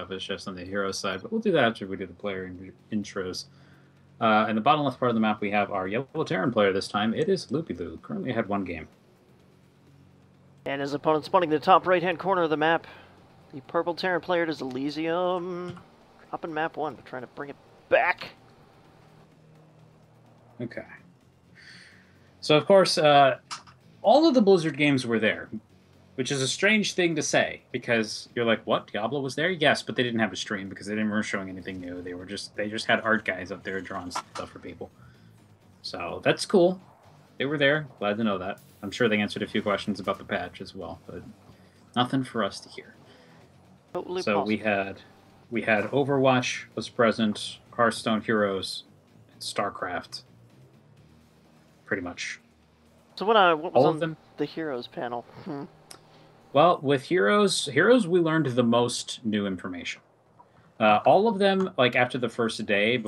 stuff is just on the hero side, but we'll do that after we do the player intros. In the bottom left part of the map, we have our Yellow Terran player this time. It is Loopyloo. Currently had one game. And his opponent spawning in the top right-hand corner of the map. The purple Terran player is Elyzium. Up in map 1, but trying to bring it back. Okay. So, of course, all of the Blizzard games were there, which is a strange thing to say, because you're like, what? Diablo was there? Yes, but they didn't have a stream because they weren't showing anything new. They just had art guys up there drawing stuff for people. So that's cool. They were there. Glad to know that. I'm sure they answered a few questions about the patch as well, but nothing for us to hear. Totally so possible. we had Overwatch was present, Hearthstone Heroes, and StarCraft. Pretty much. So what was on the Heroes panel? Well, with Heroes, we learned the most new information. All of them, like after the first day,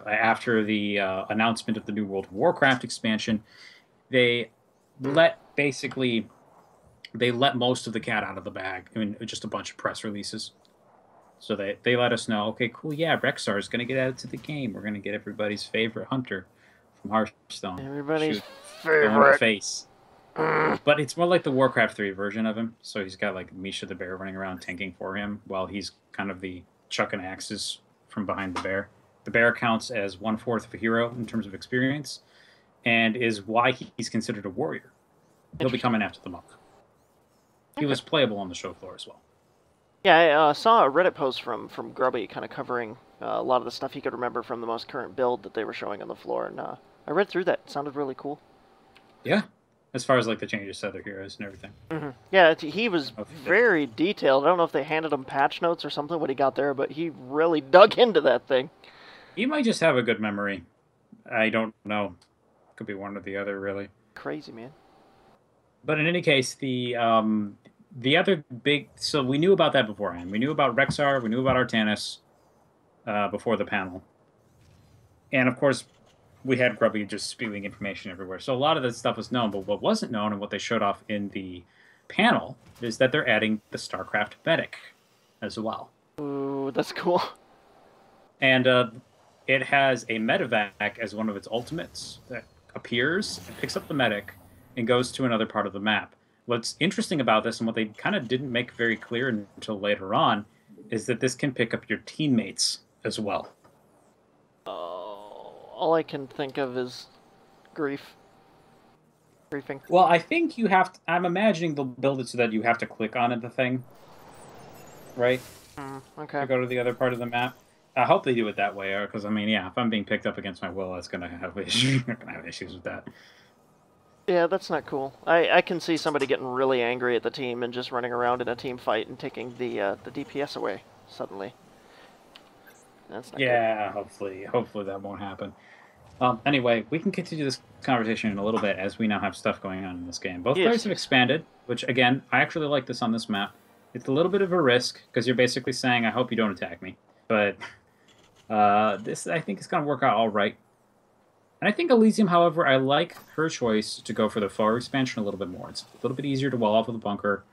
after the announcement of the new World of Warcraft expansion, they let most of the cat out of the bag. I mean, just a bunch of press releases. So they let us know, okay, cool, yeah, Rexxar is going to get added to the game. We're going to get everybody's favorite hunter from Hearthstone. Everybody's favorite. In the face. But it's more like the Warcraft 3 version of him. So he's got like Misha the bear running around tanking for him while he's kind of the chucking axes from behind the bear. The bear counts as 1/4 of a hero in terms of experience and is why he's considered a warrior. He'll be coming after the monk. He was playable on the show floor as well. Yeah, I saw a Reddit post from Grubby kind of covering a lot of the stuff he could remember from the most current build that they were showing on the floor, and I read through that. It sounded really cool. Yeah, as far as like the changes to other heroes and everything. Mm-hmm. Yeah, he was very detailed. I don't know if they handed him patch notes or something when he got there, but he really dug into that thing. He might just have a good memory. I don't know. Could be one or the other, really. Crazy, man. But in any case, the other big... So we knew about that beforehand. We knew about Rexxar. We knew about Artanis before the panel. And, of course, we had Grubby just spewing information everywhere. So a lot of that stuff was known. But what wasn't known and what they showed off in the panel is that they're adding the StarCraft medic as well. Ooh, that's cool. And it has a medevac as one of its ultimates that appears and picks up the medic and goes to another part of the map. What's interesting about this, and what they kind of didn't make very clear until later on, is that this can pick up your teammates as well. All I can think of is griefing. Well, I think you have to... I'm imagining they'll build it so that you have to click on the thing. Right? Okay. To go to the other part of the map. I hope they do it that way, because, I mean, yeah, if I'm being picked up against my will, that's going to have issues. I'm going to have issues with that. Yeah, that's not cool. I can see somebody getting really angry at the team and just running around in a team fight and taking the DPS away suddenly. That's not good. Hopefully that won't happen. Anyway, we can continue this conversation in a little bit as we now have stuff going on in this game. Both players have expanded, which, again, I actually like this on this map. It's a little bit of a risk, because you're basically saying, I hope you don't attack me. But this, I think, is going to work out all right. And I think Elyzium, however, I like her choice to go for the forward expansion a little bit more. It's a little bit easier to wall off with a bunker.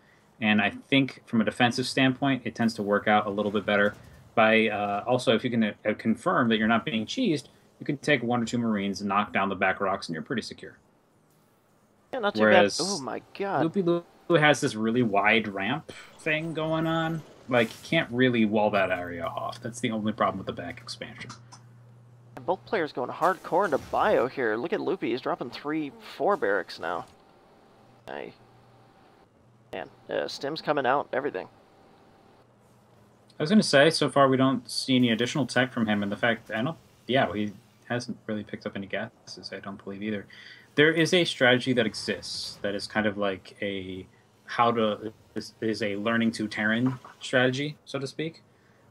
And I think from a defensive standpoint, it tends to work out a little bit better. Also, if you can confirm that you're not being cheesed, you can take 1 or 2 Marines and knock down the back rocks, and you're pretty secure. Yeah, not too bad. Oh my god. Loopyloo has this really wide ramp thing going on. Like, you can't really wall that area off. That's the only problem with the back expansion. And both players going hardcore into bio here. Look at Loopy. He's dropping 3-4 barracks now. Hey. Man, Stim's coming out. Everything. I was going to say, so far we don't see any additional tech from him, and the fact... he hasn't really picked up any gases, I don't believe either. There is a strategy that exists that is kind of like a... is a learning to Terran strategy, so to speak,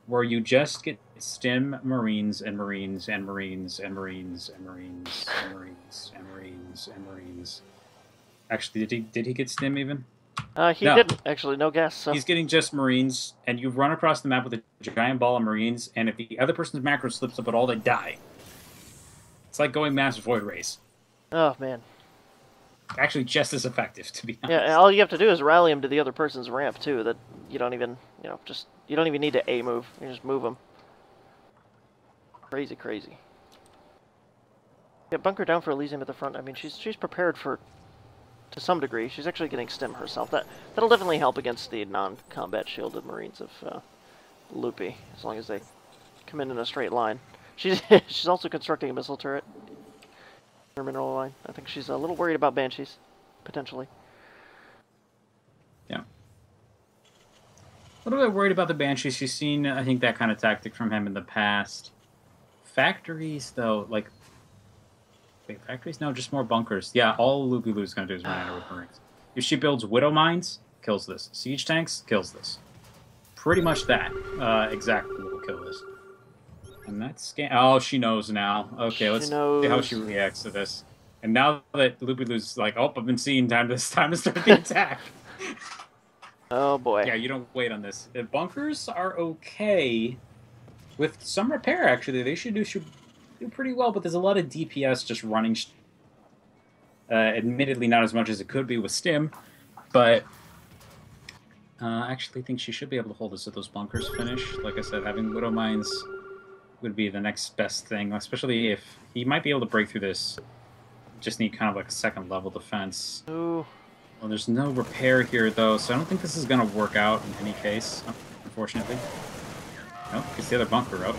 where you just get stim Marines and Marines and Marines and Marines and Marines and Marines and Marines and Marines. Actually, did he get stim even? He didn't, actually. No guess. So. He's getting just Marines, and you run across the map with a giant ball of Marines, and if the other person's macro slips up at all, they die. It's like going Mass Void Race. Oh, man. Actually, just as effective, to be honest. Yeah, all you have to do is rally him to the other person's ramp, too, that you don't even, just You don't even need to A move. You just move them. Crazy, crazy. Yeah, bunker down for Elysium at the front. I mean, she's prepared for, to some degree. She's actually getting stim herself. That'll definitely help against the non-combat shielded Marines of Loopy, as long as they come in a straight line. She's she's also constructing a missile turret. Her mineral line. I think she's a little worried about Banshees, potentially. Yeah. A little bit worried about the Banshees. She's seen, I think, that kind of tactic from him in the past. Factories, though, like... Wait, factories? No, just more bunkers. Yeah, all Loopyloo is going to do is run at her with Marines. If she builds Widow Mines, kills this. Siege Tanks, kills this. Pretty much that. Exactly will kill this. And that's... Oh, she knows now. Okay, let's see how she reacts to this. And now that Loopyloo's like, oh, I've been seeing time to start the attack. Oh, boy. Yeah, you don't wait on this. The bunkers are okay. With some repair, actually. They should do pretty well, but there's a lot of DPS just running. Admittedly, not as much as it could be with Stim, but I actually think she should be able to hold this if those bunkers finish. Like I said, having Widow Mines would be the next best thing, especially if he might be able to break through this. Just need kind of like a second level defense. Ooh. Well, there's no repair here, though, so I don't think this is going to work out in any case, unfortunately. Nope, gets the other bunker up.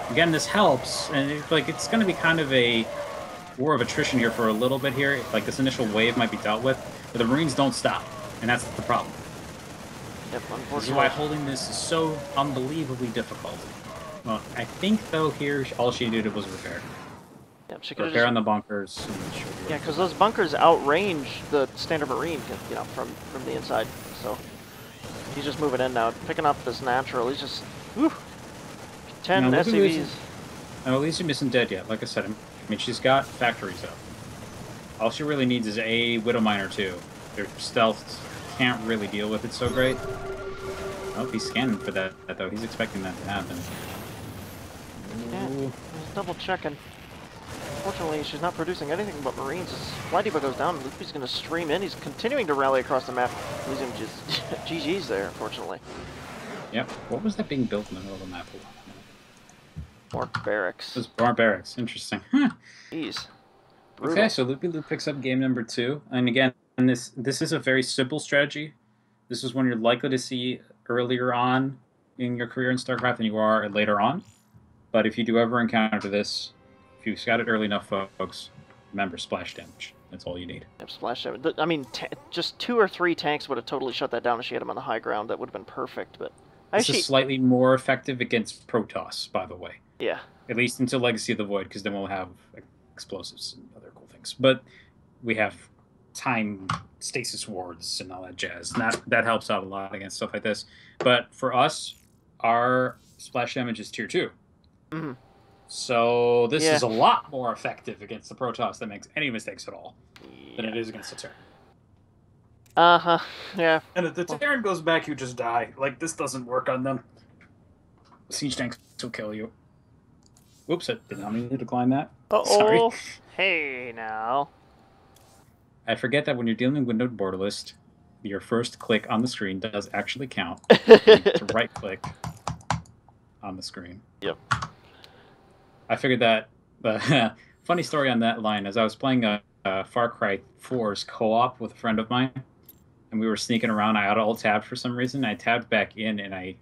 Again, this helps, and it's going to be kind of a war of attrition here for a little bit here. Like, this initial wave might be dealt with, but the Marines don't stop, and that's the problem. Yep, unfortunately. This is why holding this is so unbelievably difficult. Well, I think, though, here, all she did was repair. Yep, she could repair on the bunkers. Yeah, because those bunkers outrange the standard Marine, you know, from the inside. So he's just moving in now, picking up this natural. He's just, whew, 10 SCVs. No, Elyzium isn't dead yet. Like I said, I mean, she's got factories up. All she really needs is a Widow Mine or two. Their stealth can't really deal with it so great. Oh, he's scanning for that, though. He's expecting that to happen. Yeah, he's double checking. Unfortunately, she's not producing anything but Marines. As Flight Depot goes down, Loopy's going to stream in. He's continuing to rally across the map. Losing just GG's there, unfortunately. Yep. What was that being built in the middle of the map? More barracks. It was more barracks. Interesting. Huh. Jeez. Okay, so Loopyloo picks up game number 2. And again, this is a very simple strategy. This is one you're likely to see earlier on in your career in StarCraft than you are later on. But if you do ever encounter this, if you scout it early enough, folks, remember splash damage. That's all you need. Yep, splash damage. I mean, just 2 or 3 tanks would have totally shut that down if she had them on the high ground. That would have been perfect. But this is slightly more effective against Protoss, by the way. Yeah. At least until Legacy of the Void, because then we'll have explosives and other cool things. But we have time stasis wards and all that jazz. And that helps out a lot against stuff like this. But for us, our splash damage is tier 2. Mm-hmm. So this is a lot more effective against the Protoss that makes any mistakes at all than it is against the Terran. Uh-huh, yeah. And if the Terran goes back, you just die. Like, this doesn't work on them. Siege tanks will kill you. Whoops, I did not mean to decline that. Uh-oh. Sorry. Hey, now. I forget that when you're dealing with Node Border List, your first click on the screen does actually count. You need to right-click on the screen. Yep. I figured that the funny story on that line is I was playing a Far Cry 4's co-op with a friend of mine, and we were sneaking around. I auto-tabbed for some reason. I tabbed back in, and I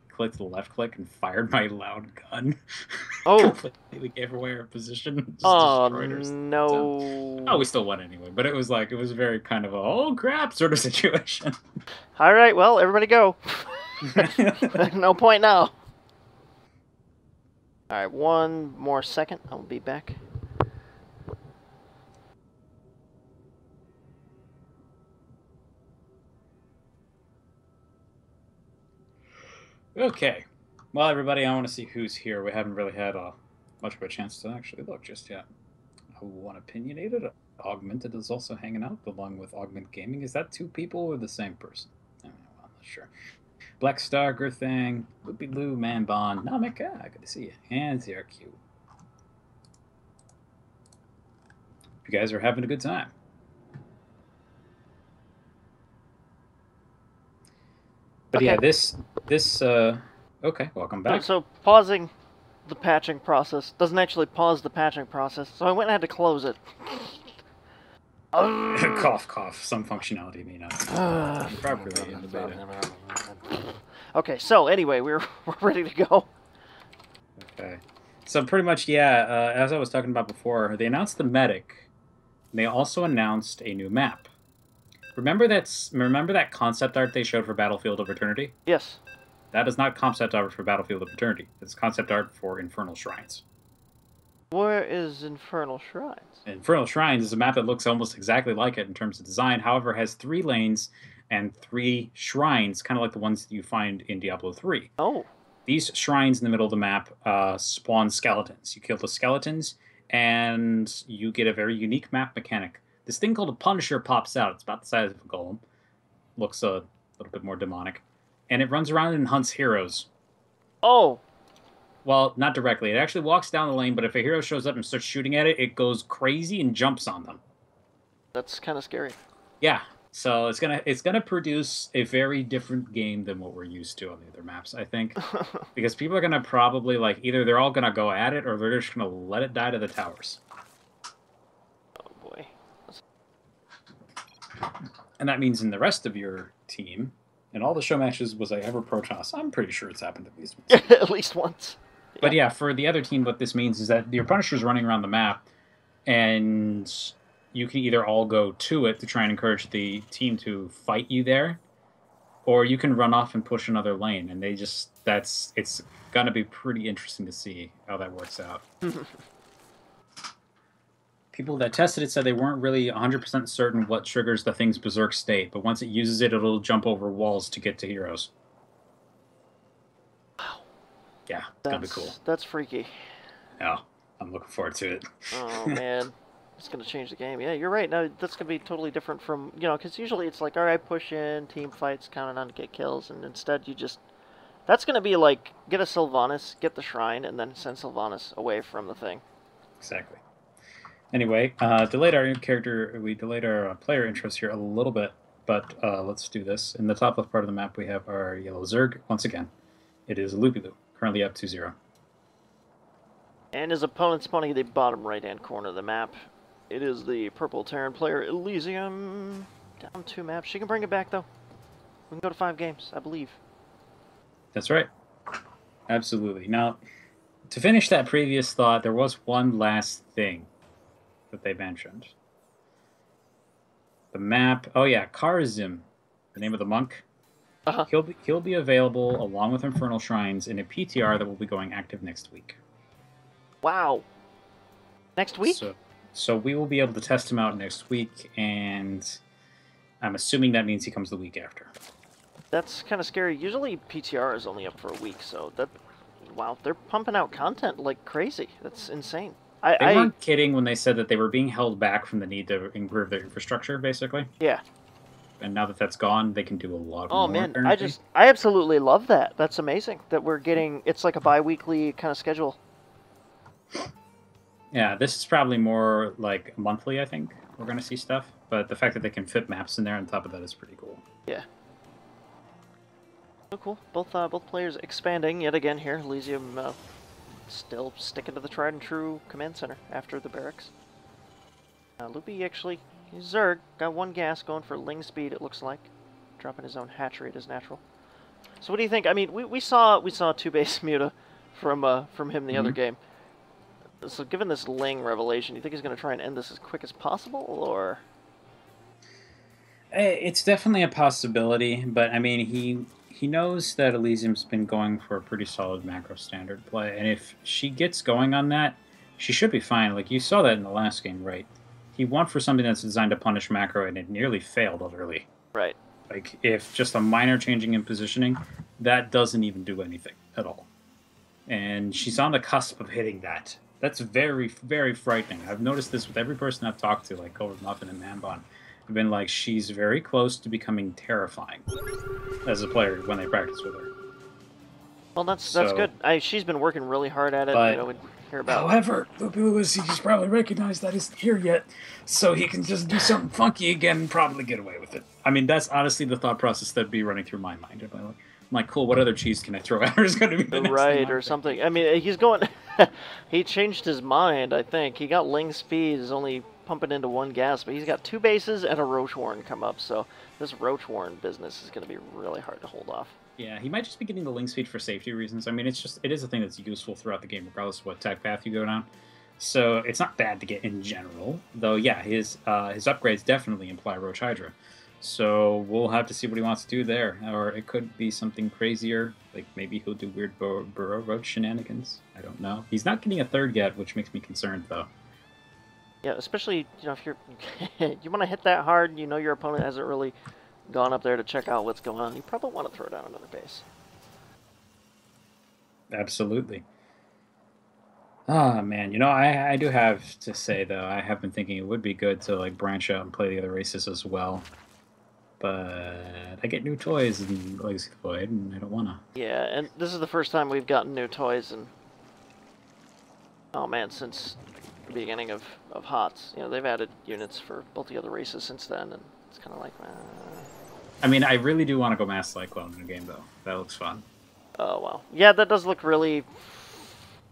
clicked the left click and fired my loud gun. Oh. Completely gave away our position. Oh, no. Oh, we still won anyway, but it was very kind of a, oh, crap sort of situation. All right, well, everybody go. No point now. All right, one more second. I'll be back. Okay. Well, everybody, I want to see who's here. We haven't really had much of a chance to actually look just yet. One Opinionated. Augmented is also hanging out, along with Augment Gaming. Is that 2 people or the same person? I don't know, I'm not sure. Black Star, Girthang, Loopyloo, Man Bond, Namika, good to see you, and ZRQ. You guys are having a good time. But yeah, this okay, welcome back. So pausing the patching process doesn't actually pause the patching process, so I went and had to close it. Cough, cough. Some functionality may not be properly in the beta. Okay, so anyway, we're ready to go. Okay. So pretty much, yeah, as I was talking about before, they announced the medic. And they also announced a new map. Remember that concept art they showed for Battlefield of Eternity? Yes. That is not concept art for Battlefield of Eternity. It's concept art for Infernal Shrines. Where is Infernal Shrines? Infernal Shrines is a map that looks almost exactly like it in terms of design. However, has 3 lanes and 3 shrines, kind of like the ones that you find in Diablo 3. Oh. These shrines in the middle of the map spawn skeletons. You kill the skeletons, and you get a very unique map mechanic. This thing called a Punisher pops out. It's about the size of a golem. Looks a little bit more demonic. And it runs around and hunts heroes. Oh. Well, not directly. It actually walks down the lane, but if a hero shows up and starts shooting at it, it goes crazy and jumps on them. That's kind of scary. Yeah. So it's gonna produce a very different game than what we're used to on the other maps, I think. Because people are gonna probably either they're all gonna go at it or they're just gonna let it die to the towers. Oh boy. And that means in the rest of your team, in all the show matches, was I ever Protoss? I'm pretty sure it's happened at least once. At least once. Yeah. But yeah, for the other team, what this means is that your Punisher's running around the map, and you can either all go to it to try and encourage the team to fight you there, or you can run off and push another lane. And it's gonna be pretty interesting to see how that works out. People that tested it said they weren't really 100% certain what triggers the thing's berserk state, but once it uses it, it'll jump over walls to get to heroes. Wow. Yeah, it's gonna be cool. That's freaky. Yeah, I'm looking forward to it. Oh, man. It's going to change the game. Yeah, you're right. Now, that's going to be totally different from, because usually it's like, all right, push in, team fights, counting on to get kills, and instead you just... That's going to be like, get a Sylvanas, get the shrine, and then send Sylvanas away from the thing. Exactly. Anyway, we delayed our player intros here a little bit, but let's do this. In the top left part of the map, we have our yellow Zerg. Once again, it is Loopyloo, currently up 2-0. And his opponent's spawning in the bottom right-hand corner of the map. It is the purple Terran player, Elyzium. Down 2 maps. She can bring it back, though. We can go to 5 games, I believe. That's right. Absolutely. Now, to finish that previous thought, there was one last thing that they mentioned. The map. Oh yeah, Elyzium, the name of the monk. Uh-huh. He'll be available along with Infernal Shrines in a PTR that will be going active next week. Wow. Next week? So we will be able to test him out next week, and I'm assuming that means he comes the week after. That's kind of scary. Usually PTR is only up for a week, so that... Wow, they're pumping out content like crazy. That's insane. They weren't kidding when they said that they were being held back from the need to improve their infrastructure, basically. Yeah. And now that that's gone, they can do a lot more. Oh, man, I absolutely love that. That's amazing that we're getting... It's like a bi-weekly kind of schedule. Yeah, this is probably more like monthly, I think, we're going to see stuff. But the fact that they can fit maps in there on top of that is pretty cool. Yeah. Oh, cool. Both players expanding yet again here. Elyzium still sticking to the tried and true command center after the barracks. Loopy actually, Zerg, got 1 gas going for Ling speed, it looks like. Dropping his own hatchery at his natural. So what do you think? I mean, we saw 2-base Muta from him the other game. So given this Ling revelation, you think he's going to try and end this as quick as possible, or...? It's definitely a possibility, but I mean, he knows that Elysium's been going for a pretty solid macro standard play, and if she gets going on that, she should be fine. Like, you saw that in the last game, right? He went for something that's designed to punish macro, and it nearly failed utterly. Right. Like, if just a minor changing in positioning, that doesn't even do anything at all. And she's on the cusp of hitting that. That's very, very frightening. I've noticed this with every person I've talked to, like Cobra Muffin and Manbon. I've been like, she's very close to becoming terrifying as a player when they practice with her. Well, that's good. She's been working really hard at it. But, we'd hear about. However, he's probably recognized that isn't here yet, so he can just do something funky again and probably get away with it. I mean, that's honestly the thought process that'd be running through my mind. I'm like, cool, what other cheese can I throw at her is going to be the next thing Right, I'm or thinking. something. I mean, he's going... he changed his mind, I think. He got Ling Speed, is only pumping into 1 gas, but he's got 2 bases and a Roach Warren come up, so this Roach Warren business is going to be really hard to hold off. Yeah, he might just be getting the Ling Speed for safety reasons. I mean, it is a thing that's useful throughout the game, regardless of what tech path you go down. So it's not bad to get in general, though. Yeah, his upgrades definitely imply Roach Hydra. So we'll have to see what he wants to do there, or it could be something crazier. Like maybe he'll do weird Burrow Roach shenanigans. I don't know. He's not getting a 3rd yet, which makes me concerned, though. Yeah, especially if you're you want to hit that hard, your opponent hasn't really gone up there to check out what's going on. You probably want to throw down another base. Absolutely. Ah, man, I do have to say though, I have been thinking it would be good to like branch out and play the other races as well. But I get new toys in Legacy of the Void, and I don't wanna. Yeah, and this is the first time we've gotten new toys, and oh man, since the beginning of HOTS, they've added units for both the other races since then, and it's kind of like, I mean, I really do want to go Mass Cyclone in the game though. That looks fun. Oh well, yeah, that does look really,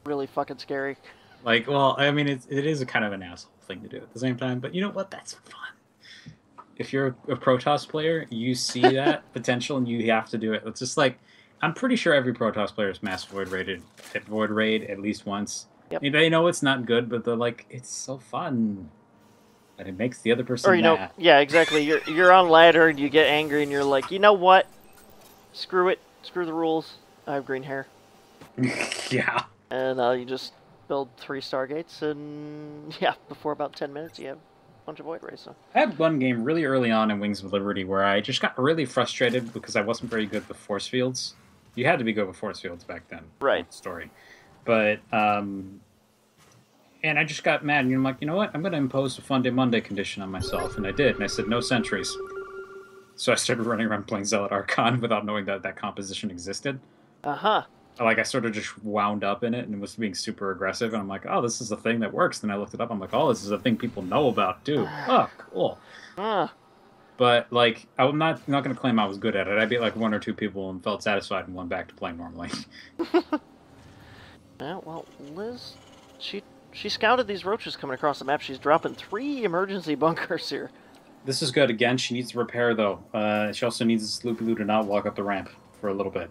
really fucking scary. Like, well, I mean, it is a kind of an asshole thing to do at the same time, but you know what? That's fun. If you're a Protoss player, you see that potential and you have to do it. It's just like, I'm pretty sure every Protoss player is Mass Void Raid at least once. Yep. They know it's not good, but they're like, it's so fun. And it makes the other person mad. Yeah, exactly. You're on ladder and you get angry and you're like, you know what? Screw it. Screw the rules. I have green hair. Yeah. And you just build 3 Stargates, and yeah, before about 10 minutes, you have a bunch of Void Rays. So. I had one game really early on in Wings of Liberty where I just got really frustrated because I wasn't very good with force fields. You had to be good with force fields back then. Right. Story. But, and I just got mad, and I'm like, you know what? I'm going to impose a Fun Day Monday condition on myself, and I did, and I said no sentries. So I started running around playing Zealot Archon without knowing that that composition existed. Uh-huh. Like, I sort of just wound up in it and was being super aggressive, and I'm like, oh, this is a thing that works. Then I looked it up, I'm like, oh, this is a thing people know about, too. Oh, cool. But, like, I'm not going to claim I was good at it. I beat, like, 1 or 2 people and felt satisfied and went back to playing normally. Yeah, well, Liz, she scouted these roaches coming across the map. She's dropping 3 emergency bunkers here. This is good. Again, she needs to repair, though. She also needs Loopyloo to not walk up the ramp for a little bit.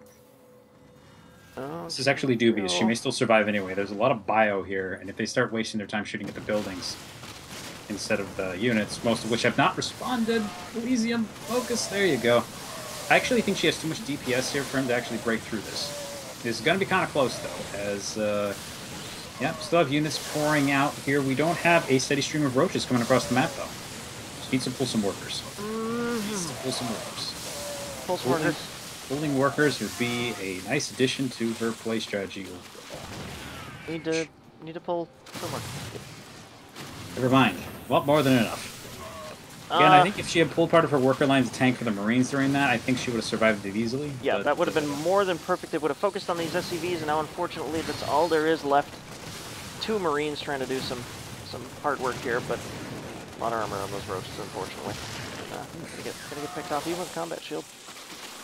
This is actually dubious. She may still survive anyway. There's a lot of bio here, and if they start wasting their time shooting at the buildings instead of the units, most of which have not responded, Elyzium, focus, there you go. I actually think she has too much DPS here for him to actually break through this. This is going to be kind of close, though, as, yeah, still have units pouring out here. We don't have a steady stream of roaches coming across the map, though. Just needs to pull some workers. Needs to pull some workers. Pull some workers. Building workers would be a nice addition to her play strategy. Need to pull some workers. Never mind. Well, more than enough. Again, I think if she had pulled part of her worker line to tank for the Marines during that, I think she would have survived it easily. Yeah, that would have been more than perfect. They would have focused on these SCVs, and now unfortunately that's all there is left. 2 Marines trying to do some hard work here, but a lot of armor on those roaches, unfortunately. Gonna get picked off even with combat shield.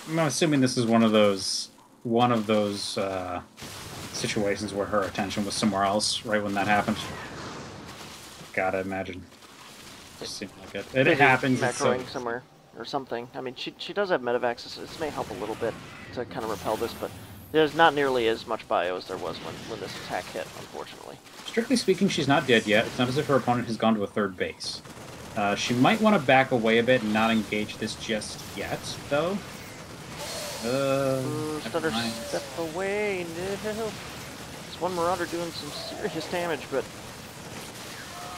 I'm assuming this is one of those situations where her attention was somewhere else right when that happened. Gotta imagine. Just seemed like it. It happens. Macroing somewhere or something. I mean, she does have medevacs. So this may help a little bit to kind of repel this, but there's not nearly as much bio as there was when this attack hit, unfortunately. Strictly speaking, she's not dead yet. It's not as if her opponent has gone to a 3rd base. She might want to back away a bit and not engage this just yet, though. Stutter, step away. No. This one Marauder doing some serious damage, but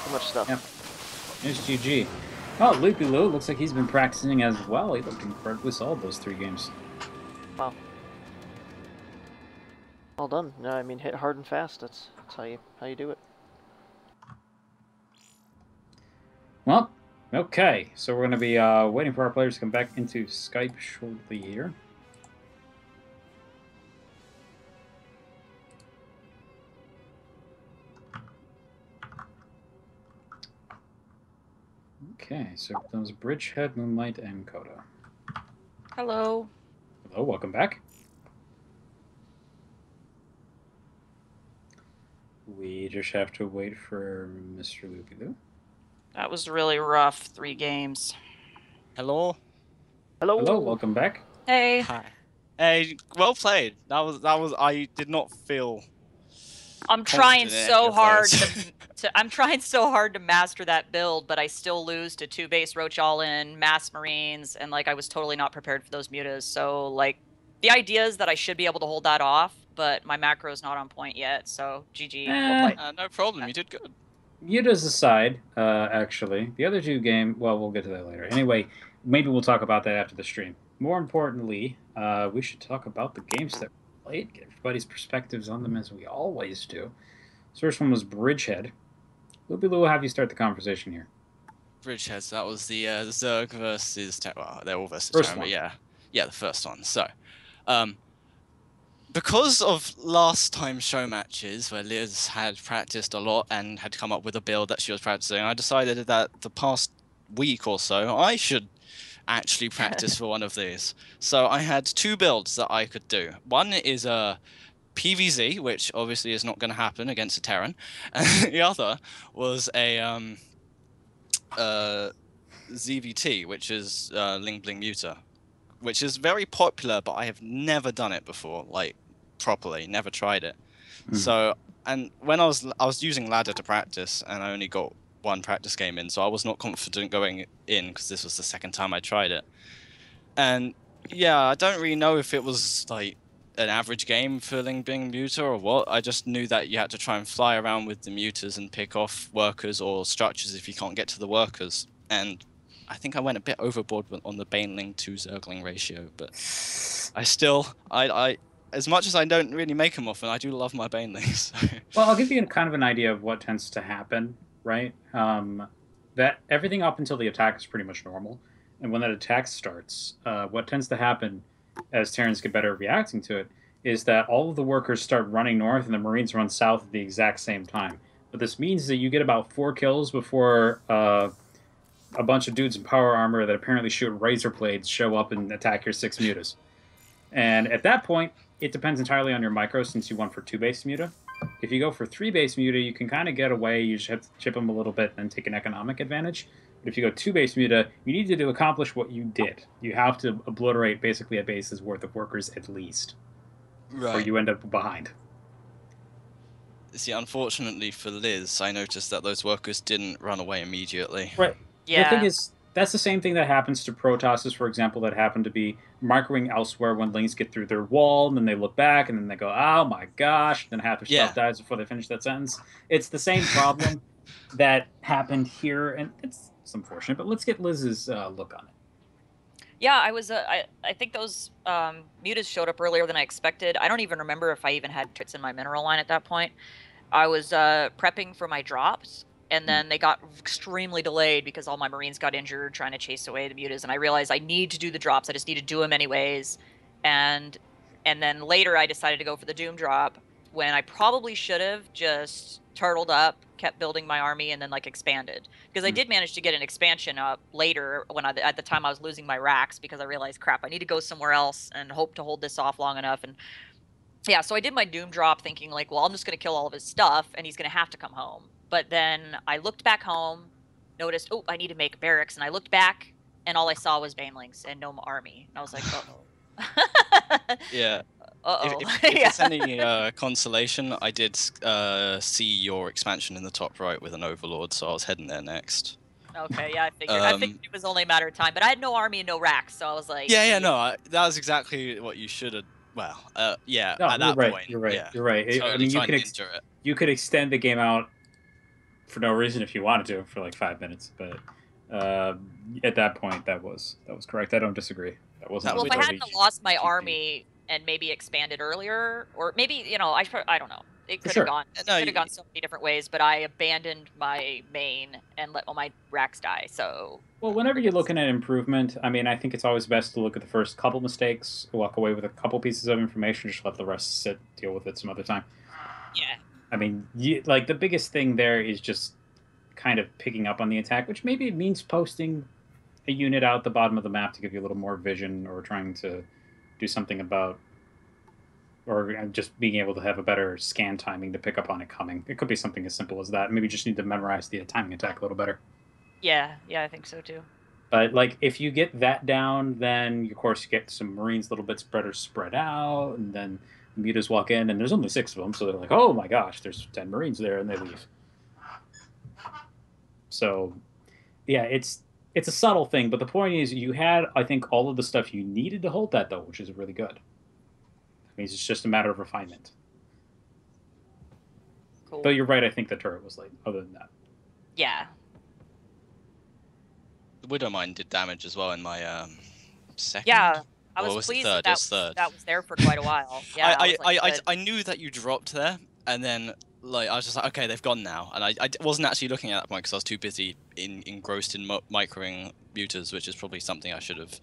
too much stuff. Yep. Here's GG. Oh, Loopyloo looks like he's been practicing as well. He looked incredibly solid those 3 games. Wow. Well done. No, I mean, hit hard and fast. That's how you do it. Well, okay. So we're going to be waiting for our players to come back into Skype shortly here. Okay, so that was Bridgehead, Moonlight, and Coda. Hello. Hello, welcome back. We just have to wait for Mr. Loopyloo. That was really rough. 3 games. Hello. Hello. Hello, welcome back. Hey. Hi. Hey, well played. That was. I did not feel. I'm trying so hard I'm trying so hard to master that build, but I still lose to 2 base Roach all in, Mass Marines, and like I was totally not prepared for those mutas. So like the idea is that I should be able to hold that off, but my macro is not on point yet. So GG. We'll play. No problem. You did good. Mutas aside, actually, the other 2 well, we'll get to that later. Anyway, maybe we'll talk about that after the stream. More importantly, we should talk about the games that we played, get everybody's perspectives on them as we always do. So first one was Bridgehead. Loopyloo will have you start the conversation here. Bridgeheads. That was the Zerg versus. Well, they're all versus First Terran, one. but yeah, the first one. So, because of last time's show matches where Liz had practiced a lot and had come up with a build that she was practicing, I decided that the past week or so I should actually practice for one of these. So I had 2 builds that I could do. One is a PVZ, which obviously is not going to happen against a Terran, and the other was a ZVT, which is Ling Bling Muta, which is very popular, but I have never done it before, like properly, never tried it. So, and when I was using ladder to practice, and I only got 1 practice game in, so I was not confident going in because this was the second time I tried it. And yeah, I don't really know if it was like an average game for Ling Bling Muta or what. I just knew that you had to try and fly around with the mutas and pick off workers or structures if you can't get to the workers. And I think I went a bit overboard on the Baneling to Zergling ratio, but I as much as I don't really make them often, I do love my Banelings. So. Well, I'll give you kind of an idea of what tends to happen, right? That everything up until the attack is pretty much normal. And when that attack starts, what tends to happen as Terrans get better at reacting to it is that all of the workers start running north and the Marines run south at the exact same time. What this means is that you get about 4 kills before a bunch of dudes in power armor that apparently shoot razor blades show up and attack your 6 mutas. And at that point, it depends entirely on your micro since you went for 2 base muta. If you go for 3 base muta, you can kind of get away. You just have to chip them a little bit and take an economic advantage. But if you go 2 base muta, you need to accomplish what you did. You have to obliterate basically a base's worth of workers at least. Right. Or you end up behind. See, unfortunately for Liz, I noticed that those workers didn't run away immediately. Right. Yeah. The thing is, that's the same thing that happens to Protosses, for example, that happen to be microing elsewhere when Lings get through their wall, and then they look back, and then they go, oh my gosh, then half their stuff dies before they finish that sentence. It's the same problem that happened here, and it's unfortunate, but let's get Liz's look on it. Yeah, I think those mutas showed up earlier than I expected. I don't even remember if I even had trits in my mineral line at that point. I was prepping for my drops, and then they got extremely delayed because all my Marines got injured trying to chase away the mutas, and I realized I need to do the drops. I just need to do them anyways. And then later I decided to go for the Doom drop when I probably should have just turtled up, kept building my army, and then like expanded. Because I did manage to get an expansion up later when at the time I was losing my racks because I realized, crap, I need to go somewhere else and hope to hold this off long enough. And yeah, so I did my Doom drop thinking like, well, I'm just going to kill all of his stuff and he's going to have to come home. But then I looked back home, noticed, oh, I need to make barracks. And I looked back and all I saw was Banelings and no army. And I was like, uh-oh. Yeah. Uh-oh. If it's any consolation, I did see your expansion in the top right with an Overlord, so I was heading there next. Okay, yeah, I figured it was only a matter of time. But I had no army and no racks, so I was like... Yeah, no, that was exactly what you should have... Well, yeah, no, at that point. You're right, yeah, you're right. Totally I mean, you could extend the game out for no reason if you wanted to for like 5 minutes, but at that point, that was correct. I don't disagree. That wasn't. Well, if I hadn't lost my army and maybe expanded earlier, or maybe I don't know. It could have gone. Could have gone so many different ways, but I abandoned my main and let all my racks die. So. Well, whenever you're looking at improvement, I mean, I think it's always best to look at the first couple mistakes, walk away with a couple pieces of information, just let the rest sit, deal with it some other time. Yeah. I mean, like the biggest thing there is just kind of picking up on the attack, which maybe means posting a unit out at the bottom of the map to give you a little more vision, or trying to do something about, or just being able to have a better scan timing to pick up on it coming. It could be something as simple as that. Maybe you just need to memorize the timing attack a little better. Yeah, I think so too. But like, if you get that down, then of course you get some Marines a little bit spread out, and then the mutas walk in, and there's only 6 of them, so they're like, oh my gosh, there's 10 Marines there, and they leave. So, yeah, it's a subtle thing, but the point is, you had, I think, all of the stuff you needed to hold that, though, which is really good. It means it's just a matter of refinement. Cool. But you're right, I think the turret was late, other than that. Yeah. Widowmine did damage as well in my second. Yeah, I was was it pleased third? that It's third. that was there for quite a while. Yeah, I knew that you dropped there, and then like I was just like, okay, they've gone now, and I wasn't actually looking at that point because I was too busy engrossed in microing mutas, which is probably something I should have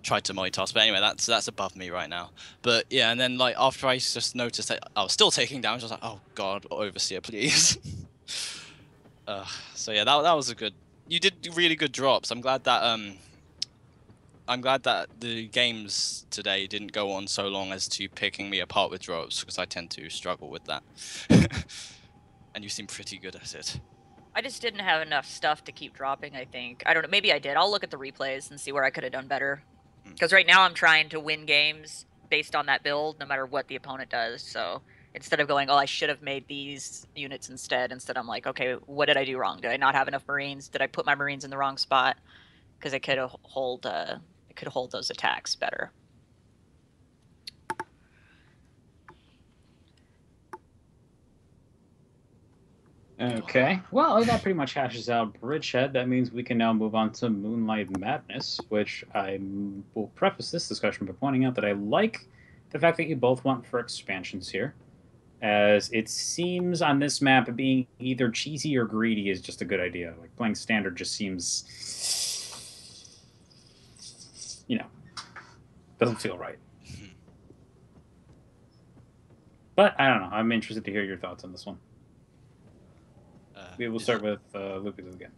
tried to multitask. But anyway, that's above me right now. But yeah, and then like after I just noticed that I was still taking damage, I was like, oh god, overseer, please. So yeah, that was a good. You did really good drops. I'm glad that the games today didn't go on so long as to picking me apart with drops, because I tend to struggle with that. And you seem pretty good at it. I just didn't have enough stuff to keep dropping, I think. I don't know, maybe I did. I'll look at the replays and see where I could have done better. Because right now I'm trying to win games based on that build, no matter what the opponent does, so instead of going, oh, I should have made these units instead, I'm like, okay, what did I do wrong? Did I not have enough Marines? Did I put my Marines in the wrong spot? Because I could hold those attacks better. Okay, well, that pretty much hashes out Bridgehead. That means we can now move on to Moonlight Madness, which I will preface this discussion by pointing out that I like the fact that you both went for expansions here, as it seems on this map being either cheesy or greedy is just a good idea. Like, playing standard just seems, doesn't feel right. But I don't know. I'm interested to hear your thoughts on this one. We will start with Loopyloo again.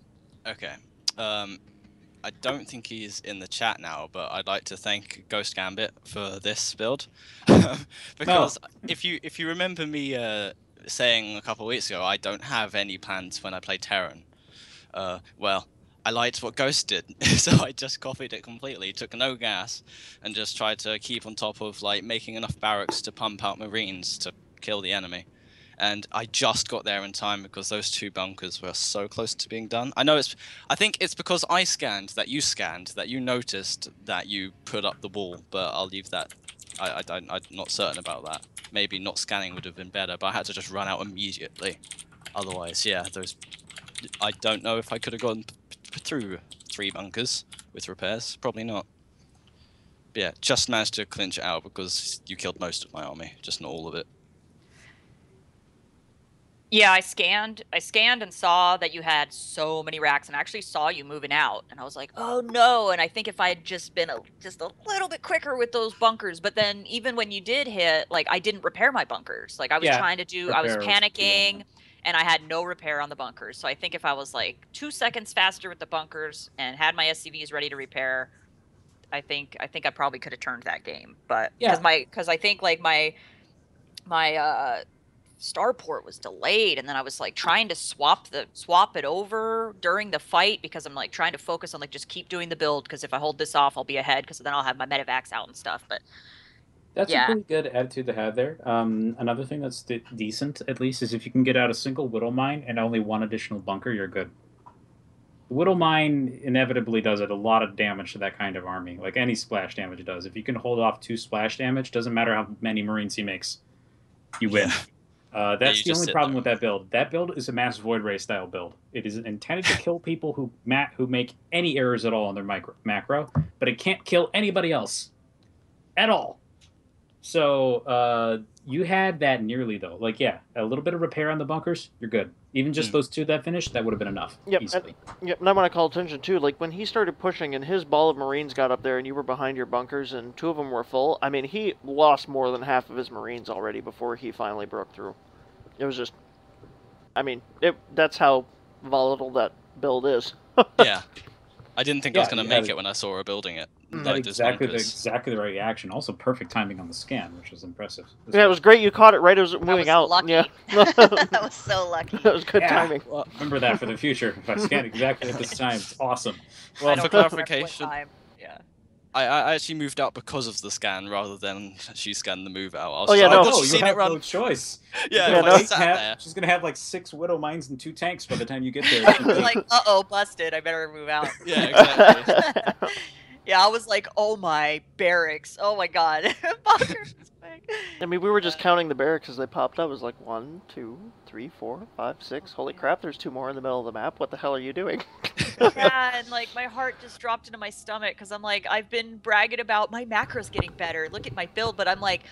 Okay. I don't think he's in the chat now, but I'd like to thank Ghost Gambit for this build. Because if you remember me saying a couple of weeks ago, I don't have any plans when I play Terran. Well, I liked what Ghost did, so I just copied it completely, took no gas, and just tried to keep on top of like making enough barracks to pump out Marines to kill the enemy. And I just got there in time because those 2 bunkers were so close to being done. I think it's because I scanned, that you noticed that you put up the wall, but I'll leave that. I'm not certain about that. Maybe not scanning would have been better, but I had to just run out immediately. Otherwise, yeah, I don't know if I could have gone through 3 bunkers with repairs. Probably not. But yeah, just managed to clinch it out because you killed most of my army, just not all of it. Yeah, I scanned and saw that you had so many racks, and I actually saw you moving out, and I was like, oh no. And I think if I had just been just a little bit quicker with those bunkers, but then even when you did hit, like, I didn't repair my bunkers. Like, I was trying to do, I was panicking, and I had no repair on the bunkers. So I think if I was like 2 seconds faster with the bunkers and had my SCVs ready to repair, I think I probably could have turned that game. But because I think like my starport was delayed, and then I was like trying to swap it over during the fight, because I'm like trying to focus on like just keep doing the build, because if I hold this off I'll be ahead, because then I'll have my medevacs out and stuff. But that's a pretty good attitude to have there. Another thing that's decent, at least, is if you can get out a single Widow Mine and only 1 additional bunker, you're good. The Widow Mine inevitably does a lot of damage to that kind of army, like any splash damage does. If you can hold off 2 splash damage, doesn't matter how many Marines he makes, you win. That's the only problem with that build. That build is a Mass Void Ray style build. It is intended to kill people who make any errors at all on their macro, but it can't kill anybody else at all. So you had that nearly, though. Like, yeah, a little bit of repair on the bunkers, you're good. Even just those 2 that finished, that would have been enough. Yep. Easily. And I want to call attention too. Like, when he started pushing and his ball of Marines got up there, and you were behind your bunkers, and 2 of them were full. I mean, he lost more than half of his Marines already before he finally broke through. It was just, I mean, that's how volatile that build is. Yeah. I didn't think I was Yeah, going to you make had- it when I saw her building it. You had Like, this exactly bonkers. the right reaction. Also, perfect timing on the scan, which was impressive. Yeah, it was great. You caught it right as it was I moving was out. lucky. Yeah. That was so lucky. That was good Yeah. timing. Well, Remember that for the future. If I scan exactly at this time, it's awesome. well I for don't remember what clarification, time. Yeah. I actually moved out because of the scan rather than she scanned the move out. I was Oh, just yeah, like, no. "Oh, No, she's you seen it have run." no choice. Yeah, Yeah, if no. I sat there. She's gonna have like 6 Widow Mines and 2 tanks by the time you get there. Like, uh-oh, busted. I better move out. Yeah, exactly. Yeah, I was like, oh my barracks. Oh my god. Bunkers is big. I mean, we were just counting the barracks as they popped up. It was like 1, 2, 3, 4, 5, 6. Holy crap! There's 2 more in the middle of the map. What the hell are you doing? Yeah, and like my heart just dropped into my stomach because I'm like, I've been bragging about my macros getting better. Look at my build, but I'm like,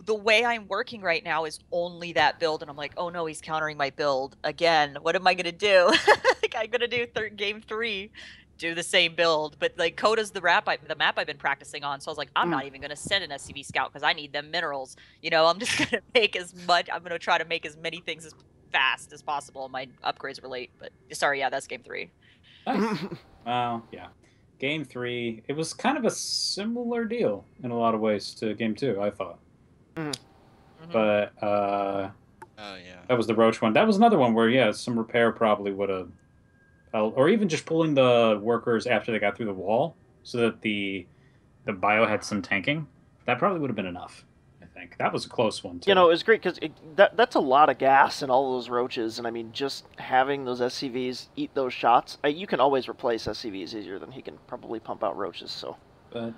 the way I'm working right now is only that build, and I'm like, oh no, he's countering my build again. What am I gonna do? Like, I'm gonna do game 3, do the same build, but like Coda's the map I've been practicing on. So I was like, I'm not even gonna send an SCV scout because I need them minerals. You know, I'm just gonna make as much. I'm gonna try to make as many things as fast as possible. My upgrades were late, but sorry, yeah, that's game 3. Nice. Well, yeah. Game 3, it was kind of a similar deal in a lot of ways to Game 2, I thought. But Oh yeah. that was the Roach one. That was another one where, yeah, some repair probably would have... Or even just pulling the workers after they got through the wall so that the bio had some tanking. That probably would have been enough, I think. That was a close one, too. You know, it was great because that's a lot of gas in all those roaches, and I mean, just having those SCVs eat those shots, you can always replace SCVs easier than he can probably pump out roaches. So,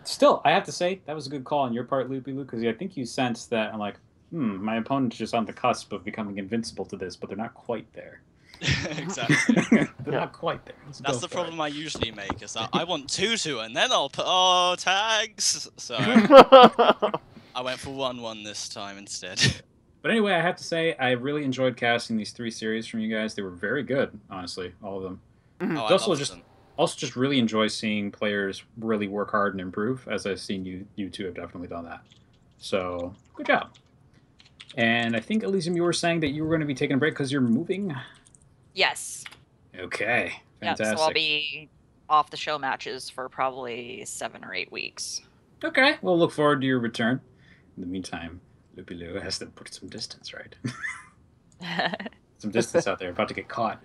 still, I have to say, that was a good call on your part, Loopyloo, because I think you sensed that, I'm like, my opponent's just on the cusp of becoming invincible to this, but they're not quite there. Exactly. They're not quite there. That's the problem I usually make, is that I want 2-2 and then I'll put tags. So I went for 1-1 this time instead. But anyway, I have to say, I really enjoyed casting these 3 series from you guys. They were very good, honestly, all of them. Oh, I also loved them. just really enjoy seeing players really work hard and improve, as I've seen you two have definitely done that. So, good job. And I think, Elyzium, you were saying that you were going to be taking a break because you're moving? Yes. Okay. Fantastic. Yeah, so I'll be off the show matches for probably 7 or 8 weeks. Okay. We'll look forward to your return. In the meantime, Loopyloo has to put some distance, right? Some distance out there, about to get caught.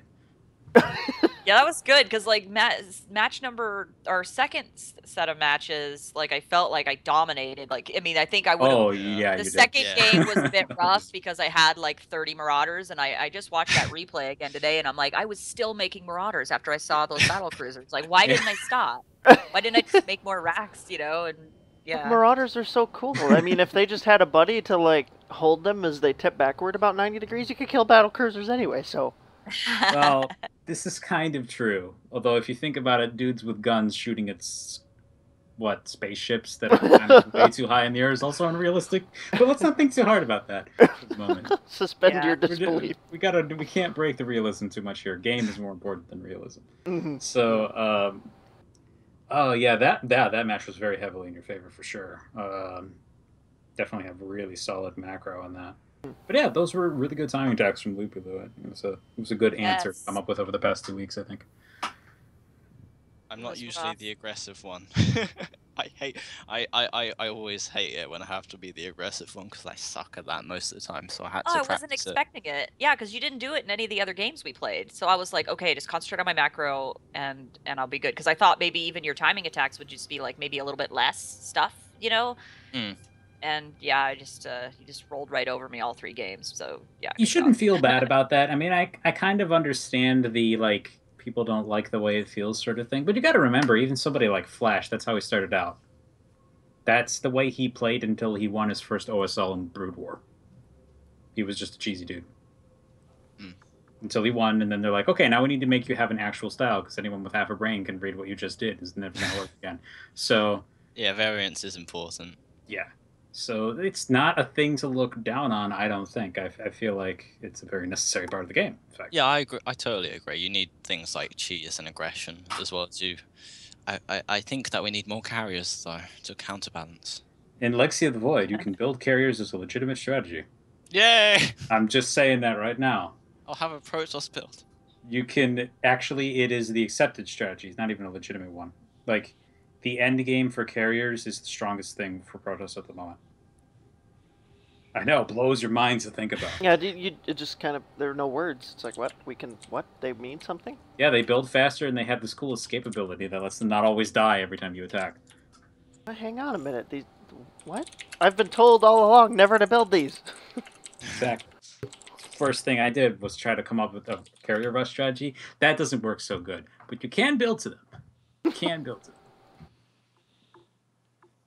Yeah, that was good because like match number or second set of matches, like I felt like I dominated. Like, I mean, I think I would have. Oh, yeah, The you second did. game was a bit rough because I had like 30 Marauders, and I just watched that replay again today, and I'm like, I was still making Marauders after I saw those battle cruisers. Like, why didn't I stop? Why didn't I just make more racks? You know, and yeah. Marauders are so cool. I mean, if they just had a buddy to like hold them as they tip backward about 90 degrees, you could kill battle cruisers anyway. So. Well, this is kind of true. Although, if you think about it, dudes with guns shooting at spaceships that are kind of way too high in the air is also unrealistic. But let's not think too hard about that for the moment. Suspend Yeah. your disbelief. We can't break the realism too much here. Game is more important than realism. Mm-hmm. So, oh yeah, that match was very heavily in your favor for sure. Definitely have really solid macro on that. But yeah, those were really good timing attacks from Loopyloo. It was a good answer to Yes. come up with over the past 2 weeks, I think. I'm not Those were usually rough. the aggressive one. I always hate it when I have to be the aggressive one because I suck at that most of the time. So I had Oh, to I wasn't practice it. expecting it. Yeah, because you didn't do it in any of the other games we played. So I was like, okay, just concentrate on my macro and I'll be good. Because I thought maybe even your timing attacks would just be like maybe a little bit less stuff, you know? Mm. And yeah, I just you just rolled right over me all 3 games. So yeah. You good shouldn't job. feel bad about that. I mean, I kind of understand the, like, people don't like the way it feels sort of thing. But you got to remember, even somebody like Flash, that's how he started out. That's the way he played until he won his first OSL in Brood War. He was just a cheesy dude. Until he won, and then they're like, okay, now we need to make you have an actual style, because anyone with half a brain can read what you just did. It's never going to work again. So, Yeah, variance is important. yeah. So it's not a thing to look down on, I don't think. I feel like it's a very necessary part of the game, in fact. Yeah, I agree. I totally agree. You need things like cheese and aggression as well as you. I think that we need more carriers though to counterbalance. In Lexia the Void, you can build carriers as a legitimate strategy. Yay! I'm just saying that right now. I'll have a Protoss build. You can actually, it is the accepted strategy. It's not even a legitimate one. Like, the end game for carriers is the strongest thing for Protoss at the moment. I know, it blows your minds to think about. Yeah, it just kind of, there are no words. It's like, what? What? They mean something? Yeah, they build faster and they have this cool escape ability that lets them not always die every time you attack. Hang on a minute. What? I've been told all along never to build these. Exactly. First thing I did was try to come up with a carrier rush strategy. That doesn't work so good, but you can build to them. You can build to them.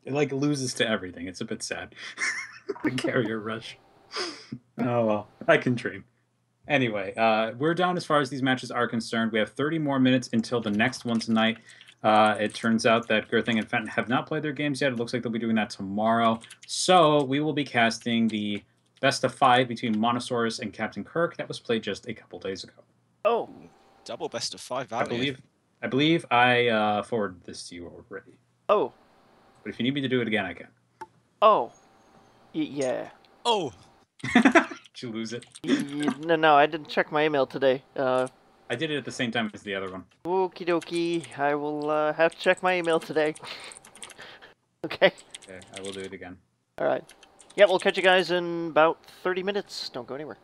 It like loses to everything. It's a bit sad. The carrier rush. Oh well, I can dream. Anyway, we're down as far as these matches are concerned. We have 30 more minutes until the next one tonight. It turns out that Girthing and Fenton have not played their games yet. It looks like they'll be doing that tomorrow. So we will be casting the best of 5 between Monosaurus and Captain Kirk that was played just a couple days ago. Oh. Double best of 5 value. I believe I forwarded this to you already. Oh. But if you need me to do it again, I can. Oh. Yeah. Oh. Did you lose it? No, I didn't check my email today. I did it at the same time as the other one. Okie dokie. I will have to check my email today. Okay. Okay, I will do it again. All right. Yeah, we'll catch you guys in about 30 minutes. Don't go anywhere.